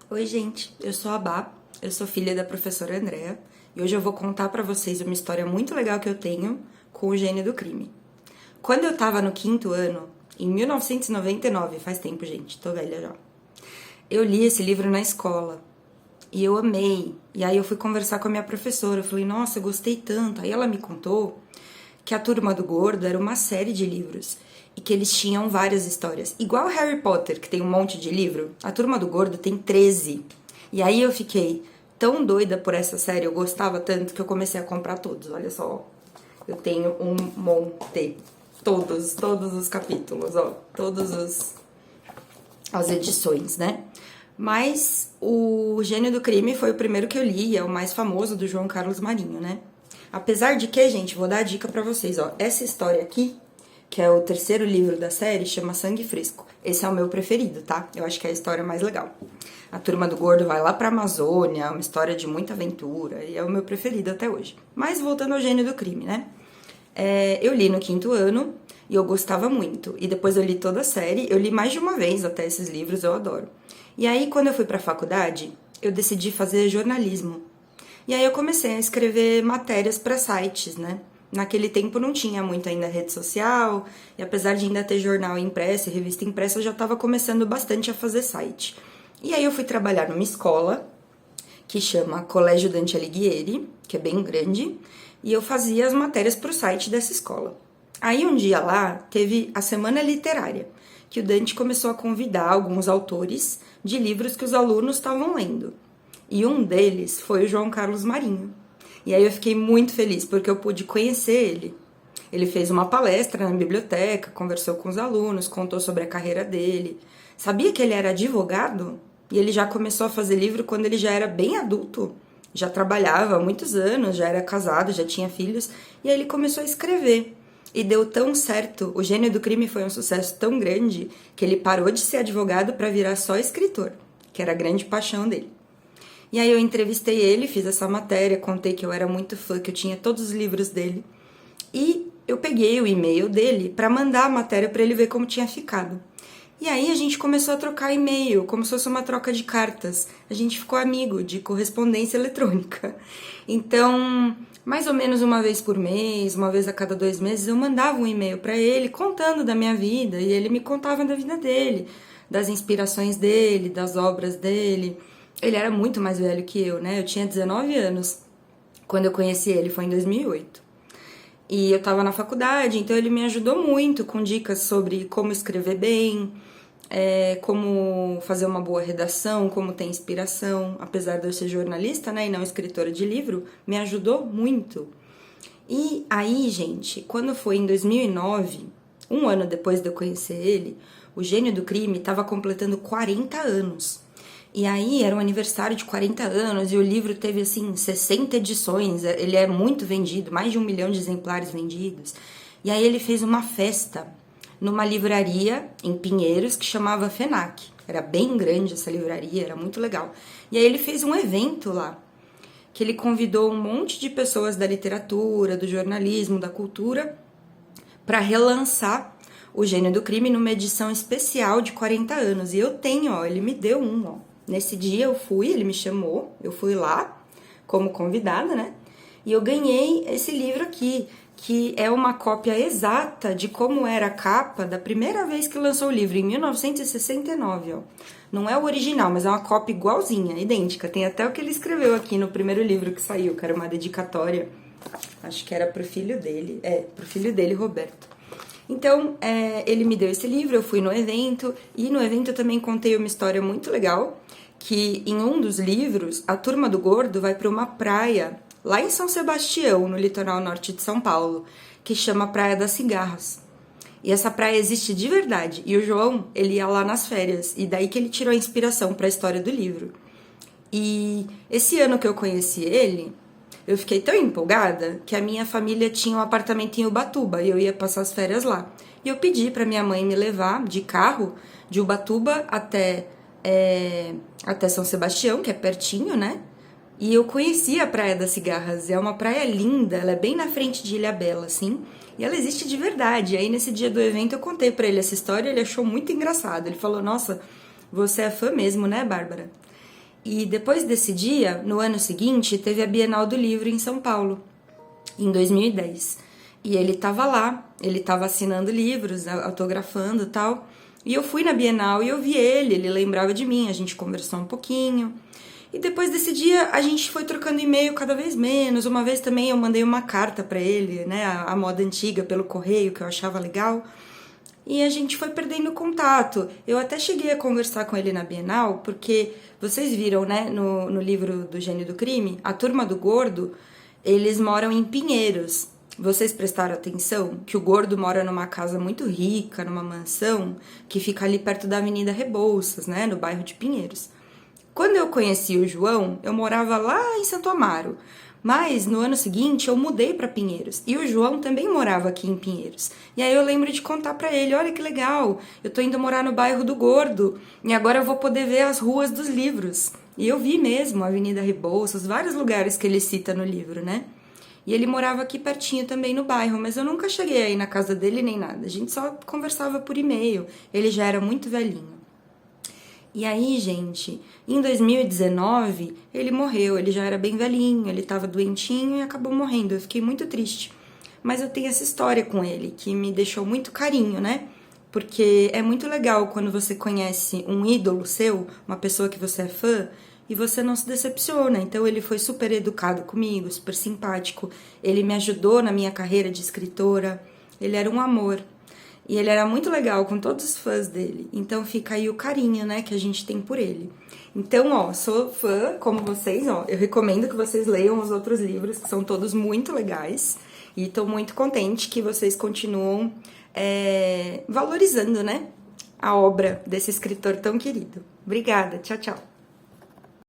Oi, gente, eu sou a Bá, eu sou filha da professora Andrea e hoje eu vou contar pra vocês uma história muito legal que eu tenho com o gênio do crime. Quando eu tava no quinto ano, em 1999, faz tempo, gente, tô velha já, eu li esse livro na escola e eu amei. E aí eu fui conversar com a minha professora, eu falei, nossa, eu gostei tanto. Aí ela me contou que a Turma do Gordo era uma série de livros e que eles tinham várias histórias. Igual Harry Potter, que tem um monte de livro, a Turma do Gordo tem 13. E aí eu fiquei tão doida por essa série, eu gostava tanto que eu comecei a comprar todos. Olha só, eu tenho um monte. Todos os capítulos, ó. As edições, né? Mas o Gênio do Crime foi o primeiro que eu li, é o mais famoso do João Carlos Marinho, né? Apesar de que, gente, vou dar a dica pra vocês, ó. Essa história aqui, que é o terceiro livro da série, chama Sangue Fresco. Esse é o meu preferido, tá? Eu acho que é a história mais legal. A Turma do Gordo vai lá pra Amazônia, é uma história de muita aventura, e é o meu preferido até hoje. Mas voltando ao Gênio do Crime, né? Eu li no quinto ano e eu gostava muito. E depois eu li toda a série, eu li mais de uma vez até esses livros, eu adoro. E aí, quando eu fui pra faculdade, eu decidi fazer jornalismo. E aí eu comecei a escrever matérias para sites, né? Naquele tempo não tinha muito ainda rede social, e apesar de ainda ter jornal impresso e revista impressa, eu já estava começando bastante a fazer site. E aí eu fui trabalhar numa escola que chama Colégio Dante Alighieri, que é bem grande, e eu fazia as matérias para o site dessa escola. Aí um dia lá teve a Semana Literária, que o Dante começou a convidar alguns autores de livros que os alunos estavam lendo. E um deles foi o João Carlos Marinho. E aí eu fiquei muito feliz, porque eu pude conhecer ele. Ele fez uma palestra na biblioteca, conversou com os alunos, contou sobre a carreira dele. Sabia que ele era advogado? E ele já começou a fazer livro quando ele já era bem adulto. Já trabalhava há muitos anos, já era casado, já tinha filhos. E aí ele começou a escrever. E deu tão certo, o Gênio do Crime foi um sucesso tão grande, que ele parou de ser advogado para virar só escritor, que era a grande paixão dele. E aí eu entrevistei ele, fiz essa matéria, contei que eu era muito fã, que eu tinha todos os livros dele. E eu peguei o e-mail dele para mandar a matéria para ele ver como tinha ficado. E aí a gente começou a trocar e-mail, como se fosse uma troca de cartas. A gente ficou amigo de correspondência eletrônica. Então, mais ou menos uma vez por mês, uma vez a cada 2 meses, eu mandava um e-mail para ele contando da minha vida. E ele me contava da vida dele, das inspirações dele, das obras dele. Ele era muito mais velho que eu, né? Eu tinha 19 anos quando eu conheci ele, foi em 2008. E eu tava na faculdade, então ele me ajudou muito com dicas sobre como escrever bem, como fazer uma boa redação, como ter inspiração. Apesar de eu ser jornalista, né, e não escritora de livro, me ajudou muito. E aí, gente, quando foi em 2009, um ano depois de eu conhecer ele, o Gênio do Crime estava completando 40 anos. E aí era um aniversário de 40 anos e o livro teve, assim, 60 edições. Ele é muito vendido, mais de 1 milhão de exemplares vendidos. E aí ele fez uma festa numa livraria em Pinheiros que chamava FENAC. Era bem grande essa livraria, era muito legal. E aí ele fez um evento lá, que ele convidou um monte de pessoas da literatura, do jornalismo, da cultura, para relançar o Gênio do Crime numa edição especial de 40 anos. E eu tenho, ó, ele me deu um, ó. Nesse dia eu fui, ele me chamou, eu fui lá como convidada, né? E eu ganhei esse livro aqui, que é uma cópia exata de como era a capa da primeira vez que lançou o livro, em 1969, ó. Não é o original, mas é uma cópia igualzinha, idêntica. Tem até o que ele escreveu aqui no primeiro livro que saiu, que era uma dedicatória, acho que era pro filho dele, Roberto. Então, ele me deu esse livro, eu fui no evento, e no evento eu também contei uma história muito legal, que em um dos livros, a Turma do Gordo vai para uma praia, lá em São Sebastião, no litoral norte de São Paulo, que chama Praia das Cigarras. E essa praia existe de verdade, e o João, ele ia lá nas férias, e daí que ele tirou a inspiração para a história do livro. E esse ano que eu conheci ele, eu fiquei tão empolgada que a minha família tinha um apartamento em Ubatuba e eu ia passar as férias lá. E eu pedi para minha mãe me levar de carro de Ubatuba até São Sebastião, que é pertinho, né? E eu conheci a Praia das Cigarras. É uma praia linda, ela é bem na frente de Ilhabela, assim. E ela existe de verdade. E aí, nesse dia do evento, eu contei pra ele essa história e ele achou muito engraçado. Ele falou, nossa, você é fã mesmo, né, Bárbara? E depois desse dia, no ano seguinte, teve a Bienal do Livro em São Paulo, em 2010. E ele tava lá, ele tava assinando livros, autografando e tal. E eu fui na Bienal e eu vi ele lembrava de mim, a gente conversou um pouquinho. E depois desse dia, a gente foi trocando e-mail cada vez menos. Uma vez também eu mandei uma carta pra ele, né, a moda antiga, pelo correio, que eu achava legal. E a gente foi perdendo contato. Eu até cheguei a conversar com ele na Bienal, porque vocês viram, né, no livro do Gênio do Crime, a Turma do Gordo, eles moram em Pinheiros. Vocês prestaram atenção que o Gordo mora numa casa muito rica, numa mansão, que fica ali perto da Avenida Rebouças, né, no bairro de Pinheiros. Quando eu conheci o João, eu morava lá em Santo Amaro, mas no ano seguinte eu mudei para Pinheiros e o João também morava aqui em Pinheiros. E aí eu lembro de contar para ele, olha que legal, eu tô indo morar no bairro do Gordo e agora eu vou poder ver as ruas dos livros. E eu vi mesmo a Avenida Rebouças, vários lugares que ele cita no livro, né? E ele morava aqui pertinho também no bairro, mas eu nunca cheguei aí na casa dele nem nada. A gente só conversava por e-mail, ele já era muito velhinho. E aí, gente, em 2019, ele morreu, ele já era bem velhinho, ele tava doentinho e acabou morrendo. Eu fiquei muito triste. Mas eu tenho essa história com ele, que me deixou muito carinho, né? Porque é muito legal quando você conhece um ídolo seu, uma pessoa que você é fã, e você não se decepciona. Então ele foi super educado comigo, super simpático. Ele me ajudou na minha carreira de escritora. Ele era um amor. E ele era muito legal com todos os fãs dele. Então fica aí o carinho, né, que a gente tem por ele. Então, ó, sou fã como vocês, ó. Eu recomendo que vocês leiam os outros livros, que são todos muito legais. E tô muito contente que vocês continuam valorizando, né, a obra desse escritor tão querido. Obrigada, tchau, tchau.